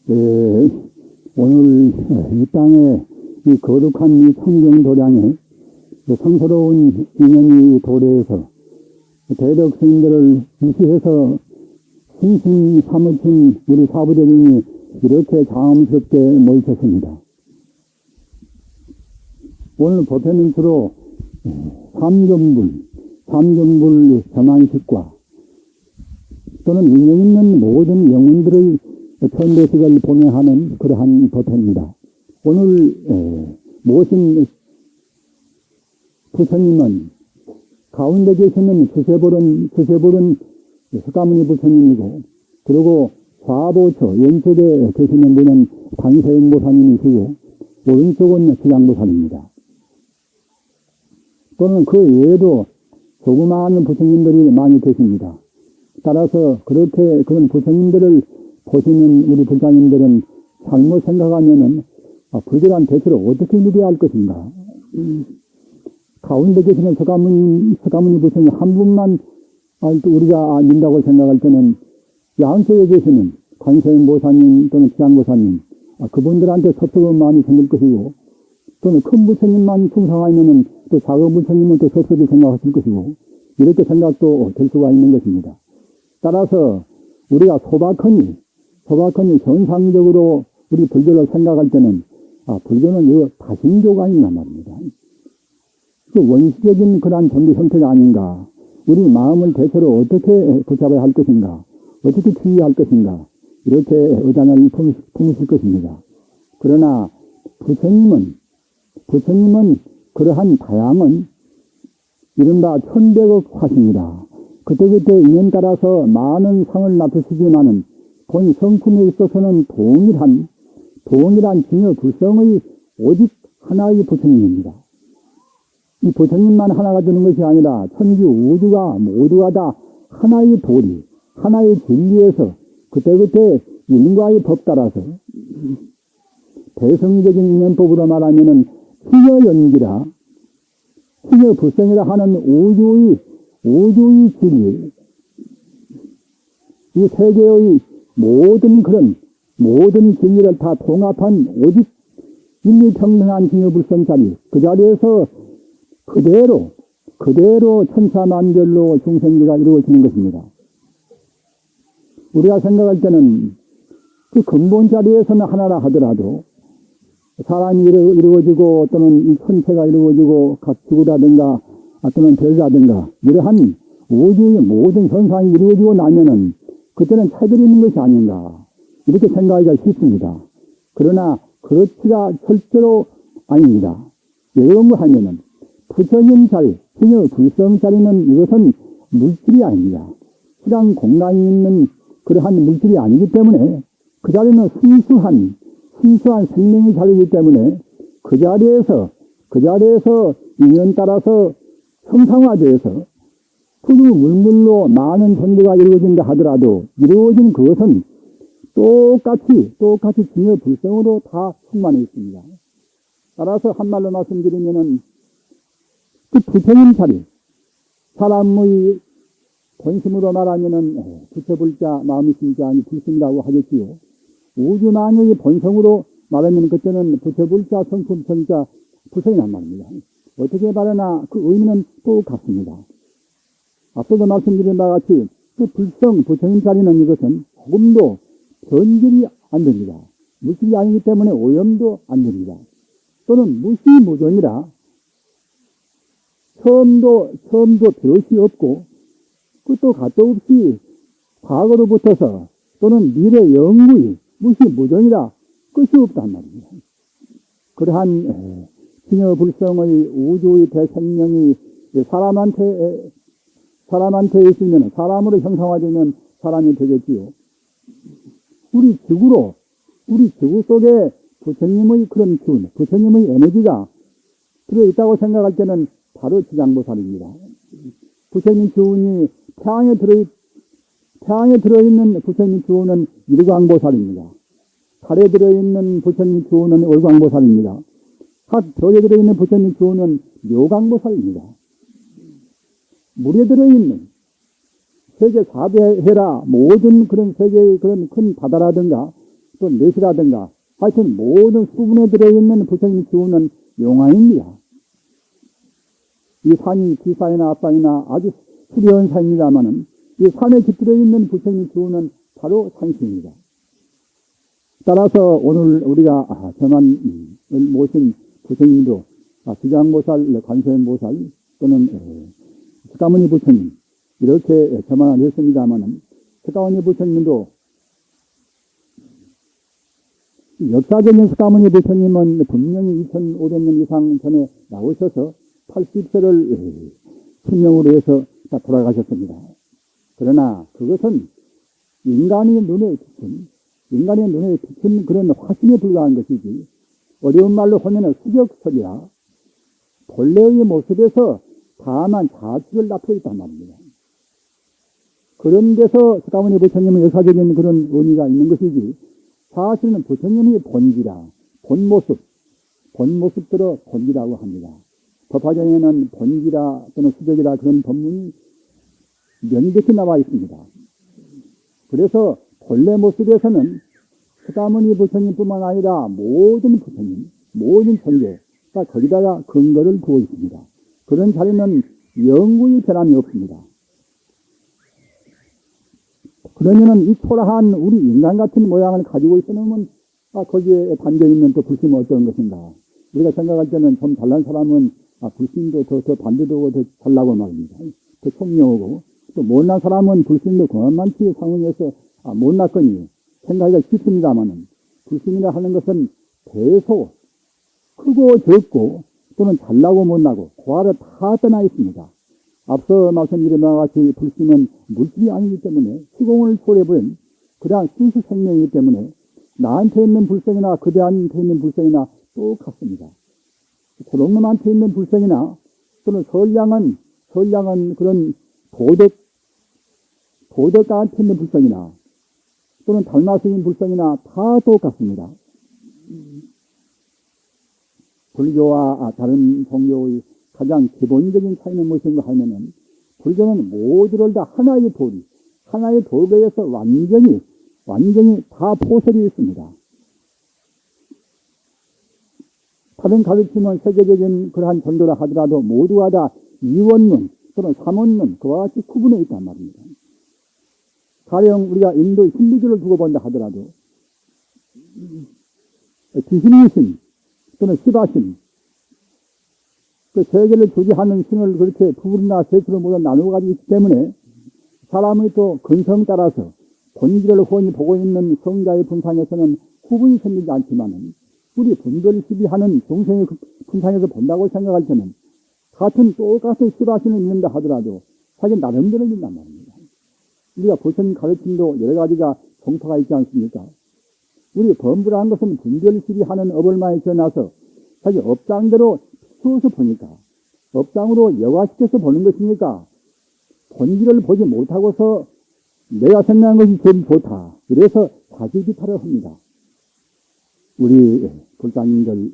오늘 이 땅에 이 거룩한 이 청정 도량에 성스러운 인연이 도래해서 대덕 스님들을 무시해서 신심 사무친 우리 사부대님이 이렇게 자음스럽게 모이셨습니다. 오늘 법회는 주로 삼정불 전환식과 또는 인연 있는 모든 영혼들의 천대식을 봉해하는 그러한 법회입니다. 오늘 모신 부처님은 가운데 계시는 수세볼은 석가모니 부처님이고, 그리고 좌보처 왼쪽에 계시는 분은 관세음 보사님이시고, 오른쪽은 지장보사입니다. 또는 그 외에도 조그마한 부처님들이 많이 계십니다. 따라서 그렇게 그런 부처님들을 보시는 우리 불자님들은 잘못 생각하면은 불결한 대처를 어떻게 누려야 할 것인가. 가운데 계시는 석가모니 부처님 한 분만 우리가 믿는다고 생각할 때는 양쪽에 계시는 관세음 보사님 또는 지장보사님, 그분들한테 섭섭은 많이 생길 것이고, 또는 큰 부처님만 충성하면은 또 작은 부처님은 또 섭섭히 생각하실 것이고, 이렇게 생각도 될 수가 있는 것입니다. 따라서 우리가 소박하니 전상적으로 우리 불교를 생각할 때는 불교는 이거 다신교가 아니란 말입니다. 그 원시적인 그러한 전도 형태가 아닌가. 우리 마음을 대체로 어떻게 붙잡아야 할 것인가, 어떻게 치유할 것인가, 이렇게 의단을 품으실 것입니다. 그러나 부처님은 그러한 다양한 이른바 천백억 화신이다. 그때그때 인연 따라서 많은 상을 나타내시지만은 본 성품에 있어서는 동일한 진여 불성의 오직 하나의 부처님입니다. 이 부처님만 하나가 되는 것이 아니라 천지 우주가 모두가 다 하나의 도리, 하나의 진리에서 그때그때 인과의 법 따라서 대성적인 인연법으로 말하면은 희여연기라, 희여불성이라 하는 우주의 진리, 이 세계의 모든 진리를 다 통합한 오직 인리평등한 진여불성자리, 그 자리에서 그대로 천차만별로 중생기가 이루어지는 것입니다. 우리가 생각할 때는 그 근본 자리에서는 하나라 하더라도 사람이 이루어지고 또는 이 천체가 이루어지고 각 지구라든가 또는 별이라든가 이러한 우주의 모든 현상이 이루어지고 나면은 그때는 차별이 있는 것이 아닌가, 이렇게 생각하기가 쉽습니다. 그러나 그렇지가 절대로 아닙니다. 왜 그런가 하면은 부처님 자리, 진여 불성 자리는 이것은 물질이 아닙니다. 시간 공간이 있는 그러한 물질이 아니기 때문에 그 자리는 순수한 생명의 자리이기 때문에 그 자리에서 인연 따라서 형상화되어서 푸르 물물로 많은 전개가 이루어진다 하더라도 이루어진 그것은 똑같이 진여 불성으로 다 충만해 있습니다. 따라서 한말로 말씀드리면은 그 부처님 자리, 사람의 본심으로 말하면은 부처불자 마음이 심자니 불심이라고 하겠지요. 우주만유의 본성으로 말하면 그때는 부처불자 성품 성자 불성이란 말입니다. 어떻게 말하나 그 의미는 똑같습니다. 앞서도 말씀드린 바와 같이 그 불성 부처님 자리는 이것은 조금도 변질이 안 됩니다. 물질이 아니기 때문에 오염도 안 됩니다. 또는 무시무존이라 처음도 벼시 없고 끝도 갓도 없이 과거로부터서 또는 미래 영구히 무시무존이라 끝이 없단 말입니다. 그러한 진여불성의 우주의 대생명이 사람한테 있으면 사람으로 형상화되면 사람이 되겠지요. 우리 지구 속에 부처님의 그런 기운, 부처님의 에너지가 들어있다고 생각할 때는 바로 지장보살입니다. 부처님 기운이 태양에 들어있는 부처님 기운은 일광보살입니다. 달에 들어있는 부처님 기운은 월광보살입니다. 각 벽에 들어있는 부처님 기운은 묘광보살입니다. 물에 들어있는 세계 4대해라 모든 그런 세계의 그런 큰 바다라든가 또 넷이라든가 하여튼 모든 수분에 들어있는 부처님 기운은 용화입니다. 이 산이 기사이나 앞산이나 아주 수려한 산입니다마는 이 산에 깃들어 있는 부처님 기운은 바로 산신입니다. 따라서 오늘 우리가 저만 모신 부처님도 지장보살, 관세음보살 또는 석가모니 부처님 이렇게 저만을 했습니다마는 석가모니 부처님도 역사적인 석가모니 부처님은 분명히 2500년 이상 전에 나오셔서 80세를 수명으로 해서 다 돌아가셨습니다. 그러나 그것은 인간의 눈에 비친 그런 화신에 불과한 것이지 어려운 말로 하면 수격설이라 본래의 모습에서 다만 자축을 나타고 있단 말입니다. 그런 데서 석가모니 부처님은 역사적인 그런 의미가 있는 것이지 사실은 부처님이 본기라, 본모습대로 본기라고 합니다. 법화경에는 본기라 또는 수격이라 그런 법문이 명백히 나와 있습니다. 그래서 본래 모습에서는 석가모니 부처님뿐만 아니라 모든 부처님, 모든 천계가 거기다가 근거를 두고 있습니다. 그런 자리는 영구히 변함이 없습니다. 그러면은 이 초라한 우리 인간 같은 모양을 가지고 있으면 거기에 담겨있는 또 불심은 어떤 것인가. 우리가 생각할 때는 좀 잘난 사람은 불심도 더 반대되고 더 잘나고 말입니다. 더 총명하고 또 못난 사람은 불심도 그만치 상응해서 못났거니 생각하기가 쉽습니다만은 불심이라 하는 것은 대소 크고 적고 또는 잘나고 못나고 그 아래 다 떠나 있습니다. 앞서 말씀드린 바와 같이 불심은 물질이 아니기 때문에 시공을 초래해버린 그냥 순수 생명이기 때문에 나한테 있는 불성이나 그대한테 있는 불성이나 똑같습니다. 고롱놈한테 있는 불성이나 또는 선량한 그런 도덕가한테 있는 불성이나 또는 달마스인 불성이나 다 똑같습니다. 불교와 다른 종교의 가장 기본적인 차이는 무엇인가 하면은 불교는 모두를 다 하나의 도리에서 완전히 다 포설이 있습니다. 다른 가르침은 세계적인 그러한 전도라 하더라도 모두가 다 이원론 또는 삼원론 그와 같이 구분해 있단 말입니다. 가령 우리가 인도의 힌두교를 두고 본다 하더라도 기신이신 또는 시바신 그 세계를 주지하는 신을 그렇게 둘이나 셋으로 모두 나누어 가지고 있기 때문에 사람의 또 근성 따라서 본질을 훤히 보고 있는 성자의 분상에서는 구분이 생기지 않지만은 우리 분별 시비하는 중생의 분상에서 본다고 생각할 때는 똑같은 시바신을 믿는다 하더라도 자기 나름대로 믿는단 말입니다. 우리가 부처님 가르침도 여러 가지가 종파가 있지 않습니까? 우리 범부라는 것은 분별 시비하는 업을 많이 지어놔서 자기 업장대로 키워서 보니까 업장으로 여과시켜서 보는 것이니까 본질을 보지 못하고서 내가 생각한 것이 제일 좋다. 그래서 자기 비판을 합니다. 우리 불자님들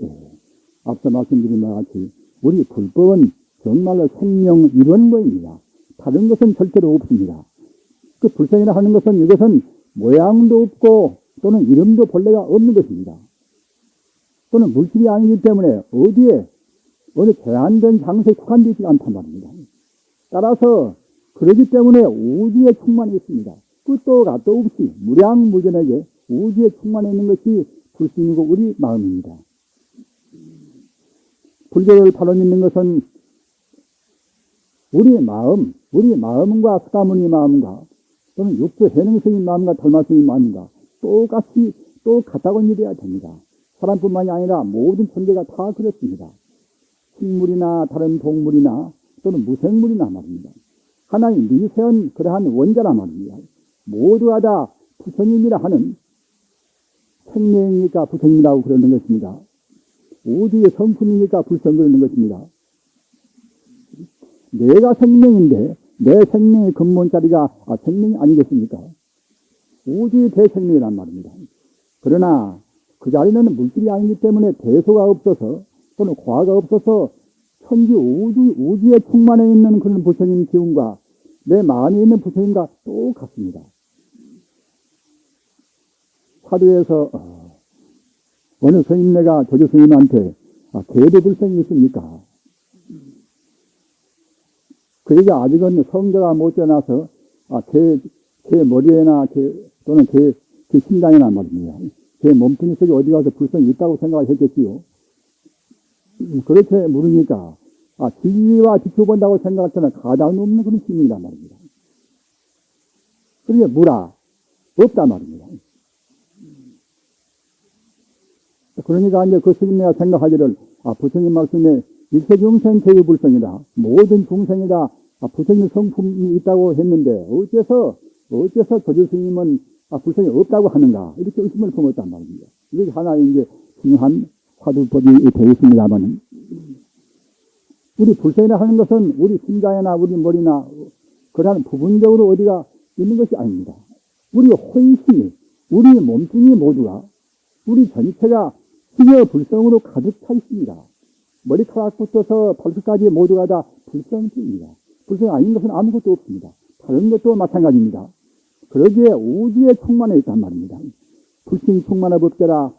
앞서 말씀드린 바와 같이 우리 불법은 정말로 생명 이원거입니다. 다른 것은 절대로 없습니다. 그 불생이라 하는 것은 이것은 모양도 없고 또는 이름도 본래가 없는 것입니다. 또는 물질이 아니기 때문에 어느 제한된 장소에 국한되어 있지 않단 말입니다. 따라서 그러기 때문에 우주에 충만해 있습니다. 끝도 가도 없이 무량무전하게 우주에 충만해 있는 것이 불신이고 우리 마음입니다. 불교를 바로 믿는 것은 우리 마음과 석가모니 마음과 또는 육조 해능스님 마음과 달마스님 마음과 똑같다고 믿어야 됩니다. 사람뿐만이 아니라 모든 존재가 다 그렇습니다. 식물이나 다른 동물이나 또는 무생물이나 말입니다. 하나의 미세한 그러한 원자라 말입니다. 모두가 다 부처님이라 하는 생명이니까 부처님이라고 그러는 것입니다. 우주의 성품이니까 불성 그러는 것입니다. 내가 생명인데 내 생명의 근본자리가 생명이 아니겠습니까? 우주의 대생명이란 말입니다. 그러나 그 자리는 물질이 아니기 때문에 대소가 없어서 또는 과가 없어서 천지 우주에 충만해 있는 그런 부처님 기운과 내 마음에 있는 부처님과 똑같습니다. 사도에서 어느 스님네가 조조 스님한테 계도불성이 있습니까? 그러니까 아직은 성자가 못 전해서 제 머리에나 또는 제 심장이나 말입니다. 제 몸뚱이 속에 어디 가서 불성이 있다고 생각했겠지요. 그렇게 물으니까 진리와 지켜본다고 생각할 때는 가장 없는 그런 질문이란 말입니다. 그러니까 무라 없단 말입니다. 그러니까 이제 그 스님네가 생각하기를 부처님 말씀에 일체중생 제유불성이다. 모든 중생이다. 부처님 성품이 있다고 했는데 어째서 조조 스님은 불성이 없다고 하는가 이렇게 의심을 품었단 말입니다. 이게 하나의 이제 중요한 화두법이 되어 있습니다만 우리 불성이라 하는 것은 우리 심장이나 우리 머리나 그러한 부분적으로 어디가 있는 것이 아닙니다. 우리 혼심이 우리 몸뚱이 모두가 우리 전체가 희여 불성으로 가득 차 있습니다. 머리카락부터서 발끝까지 모두가 다 불성입니다. 불성이 아닌 것은 아무것도 없습니다. 다른 것도 마찬가지입니다. 그러기에 우주에 충만해 있단 말입니다. 불신 충만한 법제라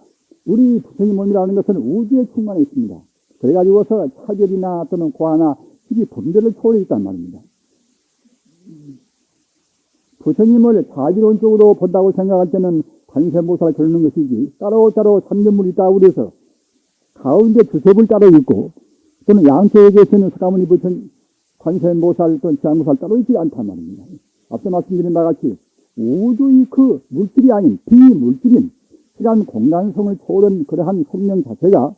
우리 부처님 몸이라는 것은 우주에 충만해 있습니다. 그래가지고서 차별이나 또는 고하나 이게 분별을 초월해 있단 말입니다. 부처님을 자비론적으로 본다고 생각할 때는 관세모사를 겨루는 것이지 따로 삼전물이 있다고 그래서 가운데 주섭을 따로 있고 또는 양쪽에 계시는 사가모니 부처님 관세모사를 또는 지향모사를 따로 있지 않단 말입니다. 앞서 말씀드린 바와 같이 우주의 그 물질이 아닌 비물질인 시간 공간성을 초월한 그러한 생명 자체가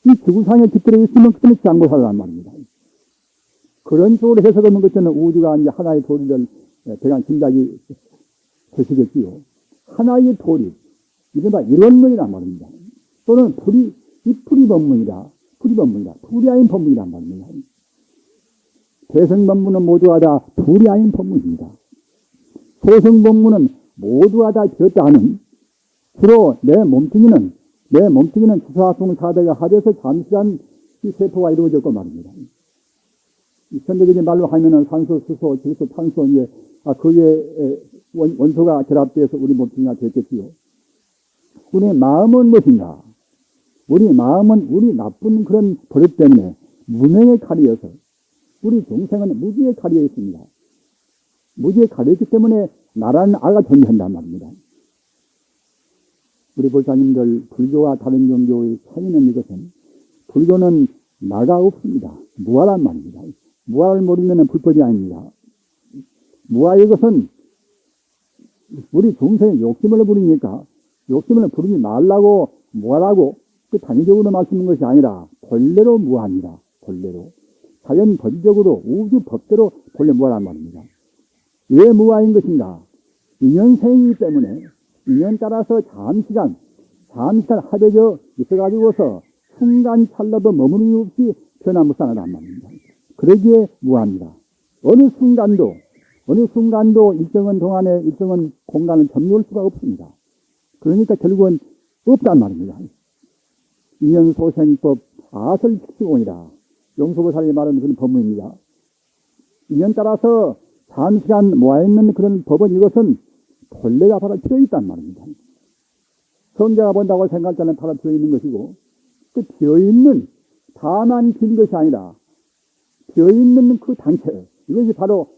이 지구상에 깃들어 있으면 그때는 지향모사란 말입니다. 그런 쪽으로 해석하는 것처럼 우주가 이제 하나의 도리를 대강 짐작이 되시겠지요. 하나의 도리, 이른바 일원론이란 말입니다. 또는 풀이법문이다. 풀이아인 법문이란 말입니다. 대성법문은 모두가 다 풀이아인 법문입니다. 소성법문은 모두가 다 되었다 하는 주로 내 몸뚱이는 주사학송 사대가 합해서 잠시간 이 세포가 이루어졌고 말입니다. 현대적인 말로 하면은 산소, 수소, 질소, 탄소, 이제, 그의 원소가 결합돼서 우리 몸뚱이가 됐겠지요. 우리 마음은 무엇인가? 우리 마음은 우리 나쁜 그런 버릇 때문에 무명에 가려서 우리 중생은 무지에 가려 있습니다. 무지에 가려있기 때문에 나라는 아가 존재한단 말입니다. 우리 불사님들 불교와 다른 종교의 차이는 이것은 불교는 나가 없습니다. 무아란 말입니다. 무아를 모르면 불법이 아닙니다. 무아의 것은 우리 중생의 욕심을 부리니까 욕심을 부리지 말라고 무아라고 그 단위적으로 말씀하는 것이 아니라 본래로 무아입니다. 본래로. 자연 법적으로 우주 법대로 본래 무아란 말입니다. 왜 무아인 것인가? 인연생이기 때문에 인연 따라서 잠시간 합해져 있어가지고서 순간 찰나도 머무름이 없이 변화무쌍하단 말입니다. 그러기에 무아합니다. 어느 순간도 일정한 동안에 일정한 공간을 점유할 수가 없습니다. 그러니까 결국은 없단 말입니다. 인연소생법 아설칙시공이다. 용서보살이 말하는 그런 법문입니다. 인연 따라서 잠시간 모아있는 그런 법은 이것은 본래가 바로 비어있단 말입니다. 성자가 본다고 생각할 때는 바로 비어있는 것이고 그 비어있는 다만 빈 것이 아니라 비어있는 그 단체 이것이 바로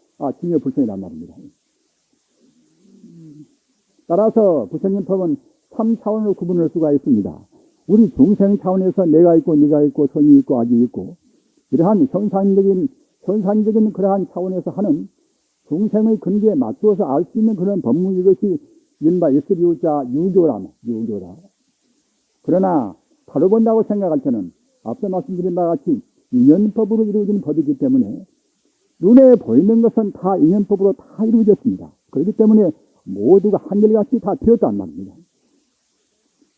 진여 불성이란 말입니다. 따라서 부처님 법은 3차원으로 구분할 수가 있습니다. 우리 중생 차원에서 내가 있고 네가 있고 선이 있고 악이 있고 이러한 현상적인 그러한 차원에서 하는 중생의 근기에 맞추어서 알 수 있는 그런 법문 이것이 이른바 예스리우자 유교라. 그러나 바로 본다고 생각할 때는 앞서 말씀드린 바와 같이 인연법으로 이루어진 법이기 때문에 눈에 보이는 것은 다 인연법으로 다 이루어졌습니다. 그렇기 때문에 모두가 한결같이 다 되었단 말입니다.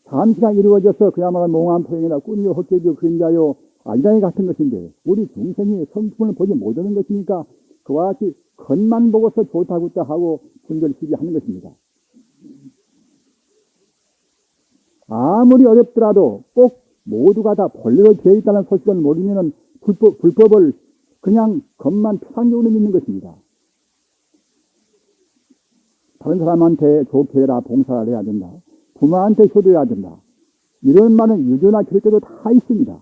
잠시간 이루어져서 그야말로 몽환 포행이나 꿈이요 헛개비요 그림자요 알장이 같은 것인데 우리 중생이 성품을 보지 못하는 것이니까 그와 같이 겉만 보고서 좋다고 하고 분별시비하는 것입니다. 아무리 어렵더라도 꼭 모두가 다 본래로 되어 있다는 소식을 모르면 불법을 그냥 겉만 피상적으로 믿는 것입니다. 다른 사람한테 좋게 해라, 봉사를 해야 된다. 부모한테 효도해야 된다. 이런 말은 유교나 기독교도 다 있습니다.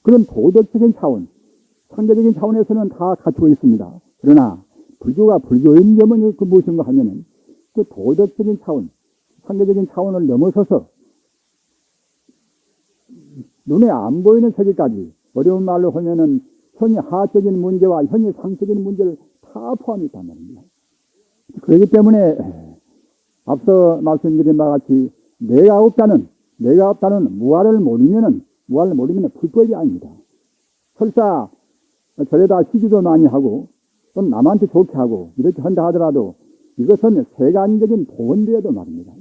그런 도덕적인 차원, 상대적인 차원에서는 다 갖추고 있습니다. 그러나 불교가 불교인 점은 그 무엇인가 하면은 그 도덕적인 차원, 상대적인 차원을 넘어서서 눈에 안 보이는 세계까지 어려운 말로 하면은 현이 하적인 문제와 현이 상적인 문제를 다 포함했단 말입니다. 그렇기 때문에 앞서 말씀드린 바와 같이 내가 없다는 무아를 모르면은 불법이 아닙니다. 설사 저래다 시기도 많이 하고 또 남한테 좋게 하고 이렇게 한다 하더라도 이것은 세간적인 복원되어도 말입니다.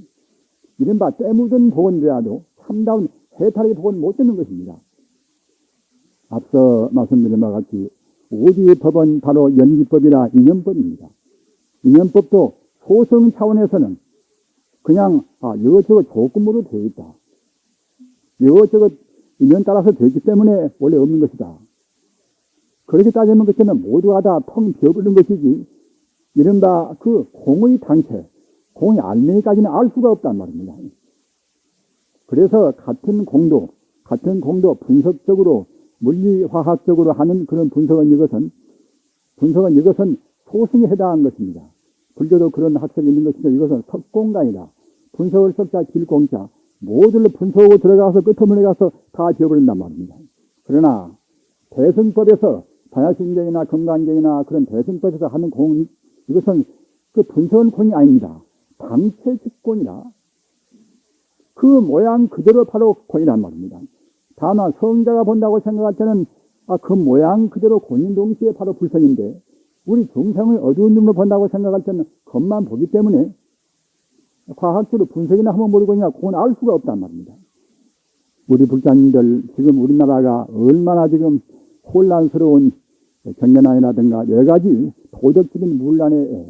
이른바 때묻은 복원되어도 참다운 해탈의 복원 못 되는 것입니다. 앞서 말씀드린 바와 같이 오지의 법은 바로 연기법이라 인연법입니다. 인연법도 소성 차원에서는 그냥 이것저것 조건으로 되어 있다. 이것저것 인연 따라서 되기 때문에 원래 없는 것이다. 그렇게 따지면 그때는 모두가 다 텅 비어버린 것이지 이른바 그 공의 당체, 공의 알맹이까지는 알 수가 없단 말입니다. 그래서 같은 공도 분석적으로 물리화학적으로 하는 그런 분석은 이것은 소승에 해당한 것입니다. 불교도 그런 학설이 있는 것인데 이것은 석공간이다. 분석을 석자 길공자 모두를 분석하고 들어가서 끝머리에 가서 다 지어버린단 말입니다. 그러나 대승법에서 반야신경이나 건강경이나 그런 대승법에서 하는 공, 이것은 그 분석은 공이 아닙니다. 당체직공이라 그 모양 그대로 바로 공이란 말입니다. 다만 성자가 본다고 생각할 때는 그 모양 그대로 공인 동시에 바로 불성인데 우리 중생의 어두운 눈으로 본다고 생각할 때는 겉만 보기 때문에 과학적으로 분석이나 한번 모르고 그냥 그건 알 수가 없단 말입니다. 우리 불자님들 지금 우리나라가 얼마나 지금 혼란스러운 경련안이라든가 여러 가지 도덕적인 문란에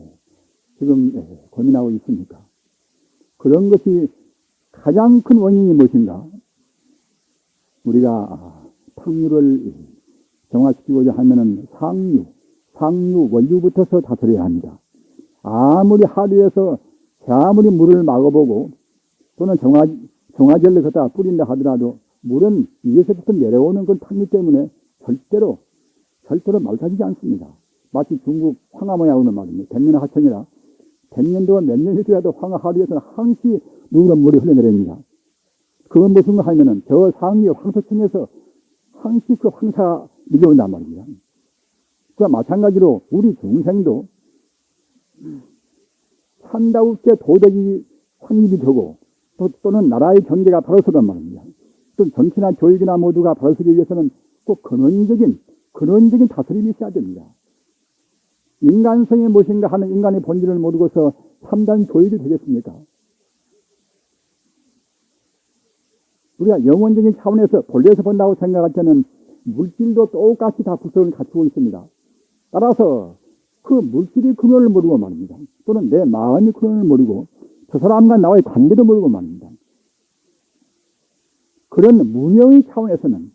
지금 고민하고 있습니까? 그런 것이 가장 큰 원인이 무엇인가? 우리가 탕류를 정화시키고자 하면은 상류, 원유부터서 다스려야 합니다. 아무리 하류에서 아무리 물을 막아보고 또는 정화제를 갖다 뿌린다 하더라도 물은 위에서부터 내려오는 그 탕류 때문에 절대로 맑아지지 않습니다. 마치 중국 황하모야오는 말입니다. 백년 하천이라 백년 동안 몇 년이 되어도 황하 하류에서는 항시 누런 물이 흘러내립니다. 그건 무슨가 하면은 저 상류 황소천에서 항시 그 황사가 밀려온단 말입니다. 그와 마찬가지로 우리 중생도 산다우게 도덕이 확립이 되고 또는 나라의 경제가 바로 서간 말입니다. 또 정치나 교육이나 모두가 바로 서기 위해서는 꼭 근원적인 다스림이 있어야 됩니다. 인간성이 무엇인가 하는 인간의 본질을 모르고서 참단 교육이 되겠습니까? 우리가 영원적인 차원에서 본래에서 본다고 생각할 때는 물질도 똑같이 다 구성을 갖추고 있습니다. 따라서 그 물질이 근원을 모르고 말입니다. 또는 내 마음이 근원을 모르고 저 사람과 나와의 관계도 모르고 말입니다. 그런 무명의 차원에서는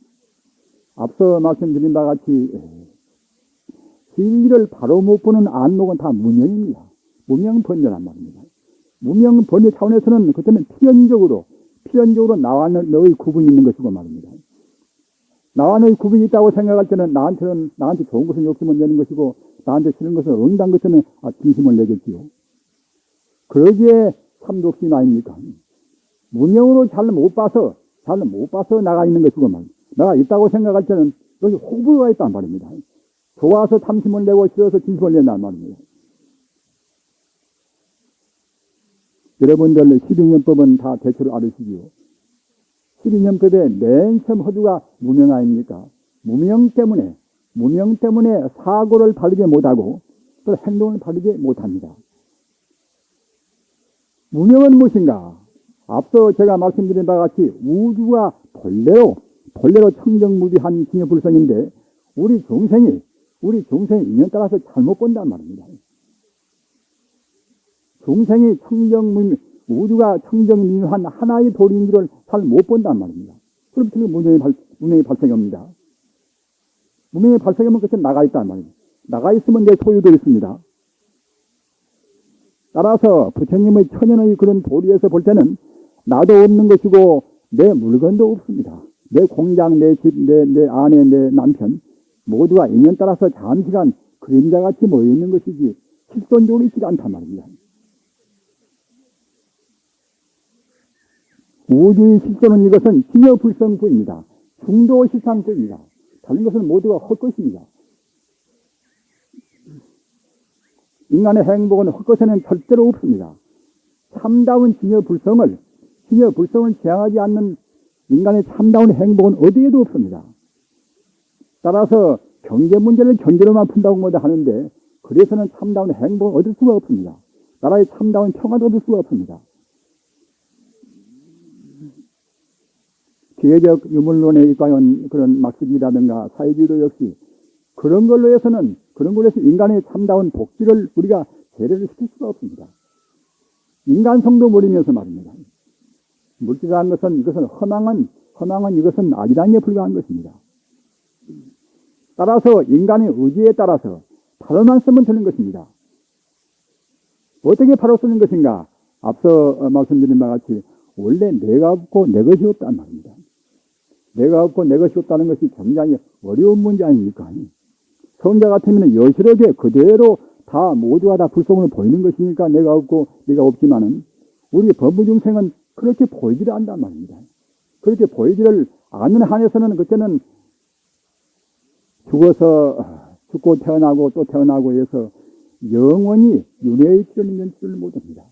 앞서 말씀드린 바와 같이 진리를 바로 못 보는 안목은 다 무명입니다. 무명번뇌란 말입니다. 무명번뇌 차원에서는 그때는 필연적으로 나와 너의 구분이 있는 것이고 말입니다. 나와 너의 구분이 있다고 생각할 때는 나한테 좋은 것은 욕심을 내는 것이고 나한테 싫은 것은 응당 것은 진심을 내겠지요. 그러기에 삼독심 아닙니까? 무명으로 잘 못 봐서 나가 있는 것이고 말입니다. 내가 있다고 생각할 때는 여기 호불호가 있단 말입니다. 좋아서 탐심을 내고 싫어서 진심을 낸단 말입니다. 여러분들 12년법은 다 대체로 알으시지요. 12년법의 맨 처음 허두가 무명 아닙니까? 무명 때문에 사고를 바르게 못하고 또 행동을 바르게 못합니다. 무명은 무엇인가? 앞서 제가 말씀드린 바와 같이 우주가 본래로 청정무비한 징여불성인데 우리 중생이 인연 따라서 잘못 본단 말입니다. 중생이 우주가 청정무비한 하나의 도리인 줄을 잘 못 본단 말입니다. 그럼 무명의 발생이 옵니다. 무명의 발생이 오면 그것은 나가 있단 말입니다. 나가 있으면 내 소유도 있습니다. 따라서 부처님의 천연의 그런 도리에서 볼 때는 나도 없는 것이고 내 물건도 없습니다. 내 공장, 내 집, 내 아내, 내 남편 모두가 인연 따라서 잠시간 그림자같이 모여있는 것이지 실존적으로 있지 않단 말입니다. 우주의 실존은 이것은 진여불성부입니다. 중도실상부입니다. 다른 것은 모두가 헛것입니다. 인간의 행복은 헛것에는 절대로 없습니다. 참다운 진여불성을 지향하지 않는 인간의 참다운 행복은 어디에도 없습니다. 따라서 경제 문제를 경제로만 푼다고 뭐다 하는데 그래서는 참다운 행복을 얻을 수가 없습니다. 나라의 참다운 평화도 얻을 수가 없습니다. 기회적 유물론에 입각한 그런 막스주의라든가 사회주의도 역시 그런 걸로 해서 인간의 참다운 복지를 우리가 재래를 시킬 수가 없습니다. 인간성도 모르면서 말입니다. 물질이라는 것은 이것은 허망한 이것은 악이라는 불과한 것입니다. 따라서 인간의 의지에 따라서 바로만 쓰면 되는 것입니다. 어떻게 바로 쓰는 것인가? 앞서 말씀드린 바와 같이 원래 내가 없고 내 것이 없단 말입니다. 내가 없고 내 것이 없다는 것이 굉장히 어려운 문제 아닙니까? 성자 같으면 여실하게 그대로 다 모두가 다 불성으로 보이는 것이니까 내가 없고 내가 없지만은 우리 범부중생은 그렇게 보이지를 않단 말입니다. 그렇게 보이지를 않는 한에서는 그때는 죽고 태어나고 또 태어나고 해서 영원히 윤회의 길을 있는 줄을 못합니다.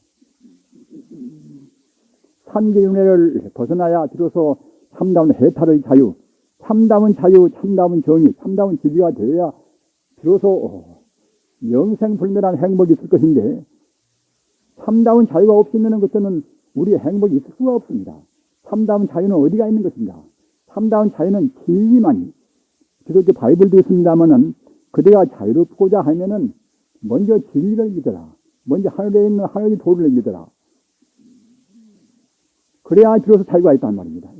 삼계윤회를 벗어나야 비로소 참다운 해탈의 자유, 참다운 정의, 참다운 진리가 되어야 비로소 영생불멸한 행복이 있을 것인데 참다운 자유가 없으면 그때는 우리의 행복이 있을 수가 없습니다. 참다운 자유는 어디가 있는 것인가? 참다운 자유는 진리만이 기독교 바이블도 있습니다만은 그대가 자유롭고자 하면은 먼저 진리를 믿어라. 먼저 하늘에 있는 하늘의 도를 믿어라. 그래야 비로소 자유가 있단 말입니다.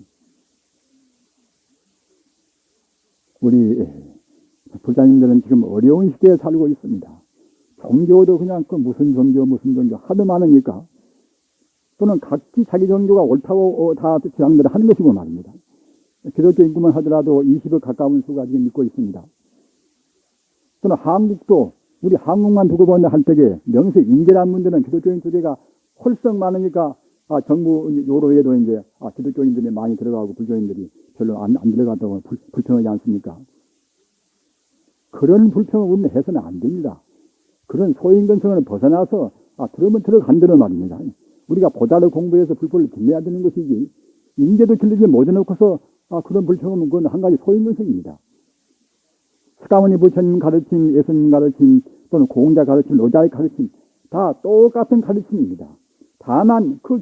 우리 불자님들은 지금 어려운 시대에 살고 있습니다. 종교도 그냥 무슨 종교 하도 많으니까 또는 각기 자기 종교가 옳다고 다 주장들을 하는 것이고 말입니다. 기독교 인구만 하더라도 20억 가까운 수가 지금 믿고 있습니다. 또는 한국도 우리 한국만 두고 본다 할 때에 명세 인계란 문제는 기독교인 주제가 홀썩 많으니까 정부 요로에도 이제 기독교인들이 많이 들어가고 불교인들이 별로 안 들어갔다고 불평하지 않습니까? 그런 불평을 우리는 해서는 안 됩니다. 그런 소인근성을 벗어나서 들으면 들어간다는 말입니다. 우리가 보다를 공부해서 불법을 빛내야 되는 것이지 인계도 길르지 못해놓고서 그런 불평은 그건 한 가지 소인근성입니다. 스가모니 부처님 가르침, 예수님 가르침 또는 공자 가르침, 노자의 가르침 다 똑같은 가르침입니다. 다만 그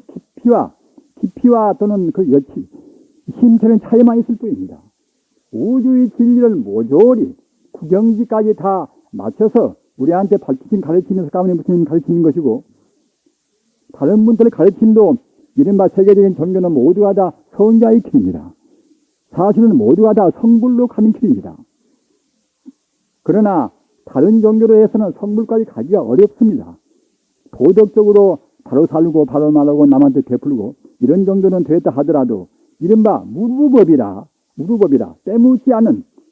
깊이와 또는 그 여치, 힘차는 차이만 있을 뿐입니다. 우주의 진리를 모조리 구경지까지 다 맞춰서 우리한테 밝히신 가르침에서 스가모니 부처님 가르치는 것이고 다른 분들의 가르침도 이른바 세계적인 종교는 모두가 다 성자의 길입니다. 사실은 모두가 다 성불로 가는 길입니다. 그러나 다른 종교로 해서는 성불까지 가기가 어렵습니다. 도덕적으로 바로 살고 바로 말하고 남한테 베풀고 이런 정도는 됐다 하더라도 이른바 무루법이라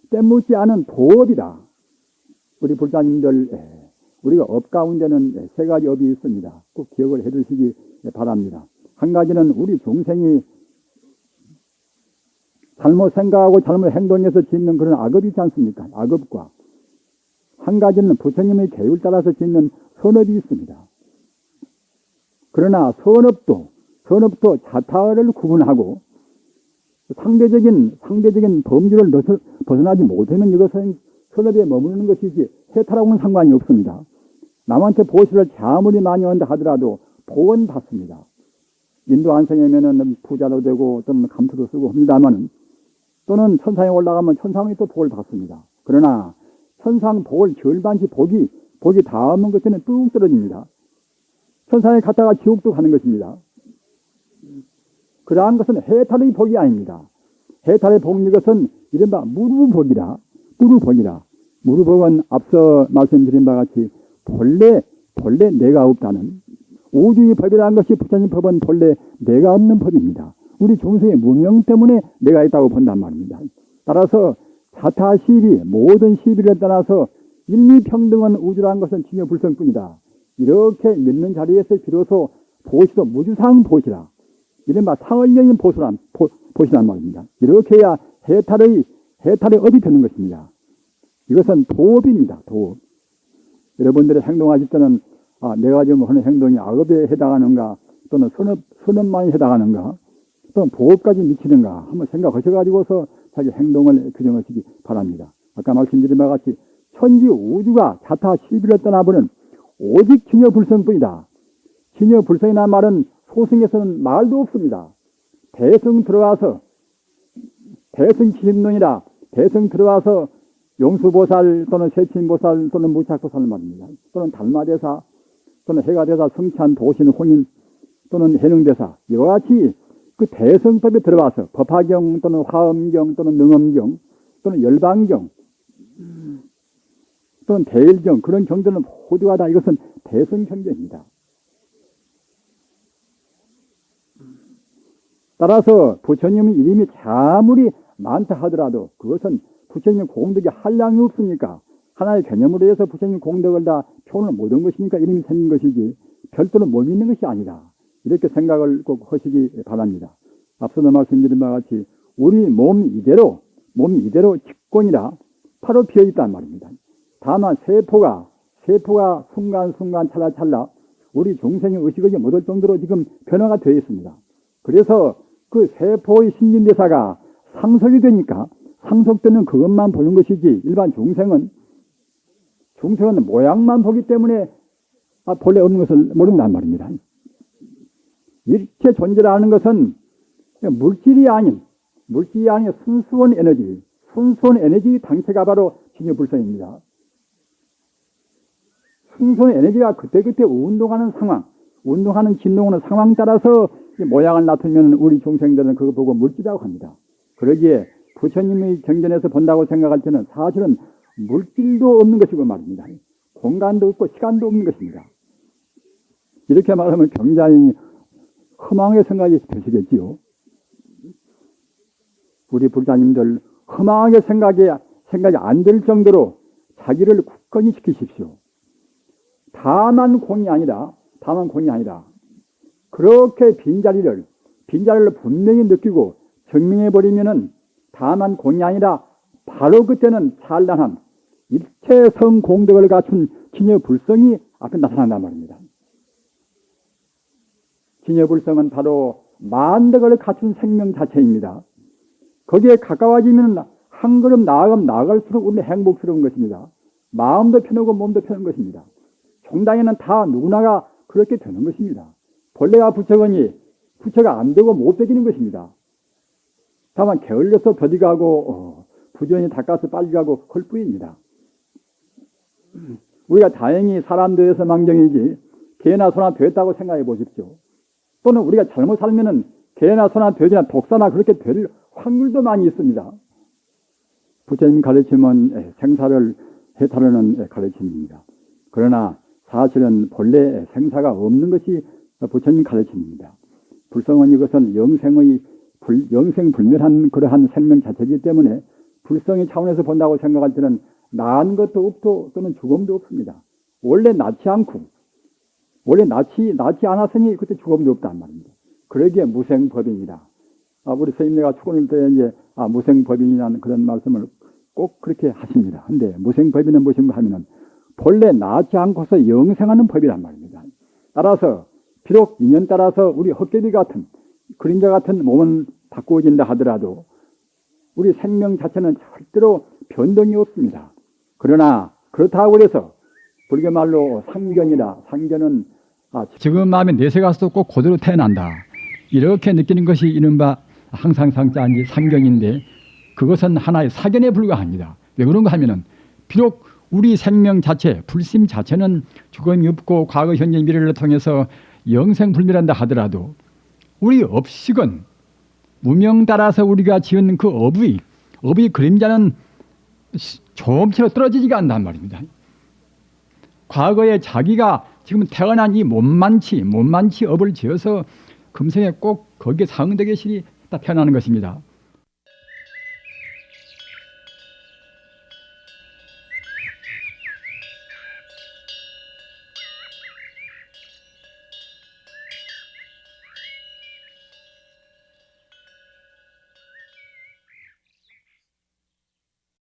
때묻지 않은 도업이다. 우리 불자님들 우리가 업 가운데는 세 가지 업이 있습니다. 꼭 기억을 해두시기 바랍니다. 한 가지는 우리 중생이 잘못 생각하고 잘못 행동해서 짓는 그런 악업이 있지 않습니까? 악업과 한 가지는 부처님의 계율 따라서 짓는 선업이 있습니다. 그러나 선업도 자타를 구분하고 상대적인 범주를 벗어나지 못하면 이것은 선업에 머무르는 것이지 해탈하고는 상관이 없습니다. 남한테 보시를 아무리 많이 한다 하더라도 복은 받습니다. 인도 안성이면은 부자도 되고 또는 감투도 쓰고 합니다만은 또는 천상에 올라가면 천상이 또 복을 받습니다. 그러나 천상 복을 절반치 복이 닿으면 그때는 뚝 떨어집니다. 천상에 갔다가 지옥도 가는 것입니다. 그러한 것은 해탈의 복이 아닙니다. 해탈의 복인 것은 이른바 무루복이라. 무루복은 앞서 말씀드린 바와 같이 본래 내가 없다는 우주의 법이라는 것이 부처님 법은 본래 내가 없는 법입니다. 우리 중생의 무명 때문에 내가 있다고 본단 말입니다. 따라서 자타 시비, 모든 시비를 떠나서 인미평등한 우주라는 것은 진여불성뿐이다. 이렇게 믿는 자리에서 비로소 보시도 무주상 보시라. 이른바 상을 여인 보시란 말입니다. 이렇게 해야 해탈의 업이 되는 것입니다. 이것은 도업입니다. 도업. 여러분들이 행동하실 때는 내가 지금 하는 행동이 악업에 해당하는가 또는 선업만에 해당하는가 또는 도업까지 미치는가 한번 생각하셔가지고서 자기 행동을 규정하시기 바랍니다. 아까 말씀드린 바와 같이 천지 우주가 자타 시비를 떠나보는 오직 진여불성뿐이다. 진여불성이라는 말은 소승에서는 말도 없습니다. 대승 들어와서 대승지심론이라 대승 들어와서 용수보살 또는 세친보살 또는 무착보살 말입니다. 또는 달마대사 또는 해가대사 성찬 도신 혼인 또는 해능대사 이와 같이 그 대승법에 들어와서 법화경 또는 화엄경 또는 능엄경 또는 열반경 또는 대일경 그런 경전은 모두가 다 이것은 대승경전입니다. 따라서 부처님의 이름이 아무리 많다 하더라도 그것은 부처님 공덕이 한량이 없으니까 하나의 개념으로 해서 부처님 공덕을 다 표현을 못한 것이니까 이름이 생긴 것이지 별도로 못 있는 것이 아니다. 이렇게 생각을 꼭 하시기 바랍니다. 앞서도 말씀드린 바와 같이 우리 몸 이대로 직권이라 바로 비어있단 말입니다. 다만 세포가 순간순간 찰나찰나 우리 중생의 의식을 못할 정도로 지금 변화가 되어 있습니다. 그래서 그 세포의 신진대사가 상속이 되니까 상속되는 그것만 보는 것이지 일반 중생은 모양만 보기 때문에 본래 없는 것을 모른단 말입니다. 일체 존재라는 것은 물질이 아닌 순수한 에너지 당체가 바로 진여불성입니다. 순수한 에너지가 그때그때 운동하는 상황, 진동하는 상황 따라서 모양을 나타내면 우리 중생들은 그거 보고 물질이라고 합니다. 그러기에 부처님의 경전에서 본다고 생각할 때는 사실은 물질도 없는 것이고 말입니다. 공간도 없고 시간도 없는 것입니다. 이렇게 말하면 굉장히 허망의 생각이 드시겠지요. 우리 불자님들 허망하게 생각이 안 될 정도로 자기를 굳건히 지키십시오. 다만 공이 아니라 그렇게 빈자리를 분명히 느끼고 증명해버리면은 다만 공이 아니라 바로 그때는 찬란한 일체 성공덕을 갖춘 진여불성이 앞에 나타난단 말입니다. 진여불성은 바로 만덕을 갖춘 생명 자체입니다. 거기에 가까워지면 한 걸음 나아갈수록 우리는 행복스러운 것입니다. 마음도 편하고 몸도 편한 것입니다. 종당에는 다 누구나가 그렇게 되는 것입니다. 본래가 부처가 안 되고 못 되기는 것입니다. 다만 게을러서 더디 가고 부전히 닦아서 빨리 가고 할 뿐입니다. 우리가 다행히 사람 되어서 망정이지 개나 소나 되었다고 생각해 보십시오. 또는 우리가 잘못 살면은 개나 소나 돼지나 독사나 그렇게 될 확률도 많이 있습니다. 부처님 가르침은 생사를 해탈하는 가르침입니다. 그러나 사실은 본래 생사가 없는 것이 부처님 가르침입니다. 불성은 이것은 영생불멸한 그러한 생명 자체이기 때문에 불성의 차원에서 본다고 생각할 때는 나은 것도 없고 또는 죽음도 없습니다. 원래 낳지 않았으니 그때 죽음도 없단 말입니다. 그러기에 무생법인이다. 우리 스님네가 축원일 때 이제 무생법인이라는 그런 말씀을 꼭 그렇게 하십니다. 근데 무생법인은 무엇인가 하면은 본래 낳지 않고서 영생하는 법이란 말입니다. 따라서 비록 인연 따라서 우리 헛개비 같은 그림자 같은 몸은 바꾸어진다 하더라도 우리 생명 자체는 절대로 변동이 없습니다. 그러나 그렇다고 해서 불교 말로 상견은 지금 마음에 내세가 서도 꼭 그대로 태어난다. 이렇게 느끼는 것이 이른바 항상 상자인지 상견인데 그것은 하나의 사견에 불과합니다. 왜 그런가 하면은 비록 우리 생명 자체, 불심 자체는 죽음이 없고 과거, 현재, 미래를 통해서 영생불멸한다 하더라도 우리 업식은 무명 따라서 우리가 지은 그 업의 그림자는 조금처럼 떨어지지가 않단 말입니다. 과거에 자기가 지금 태어난 이 몸만치 업을 지어서 금생에 꼭 거기에 상대계신이 다 태어나는 것입니다.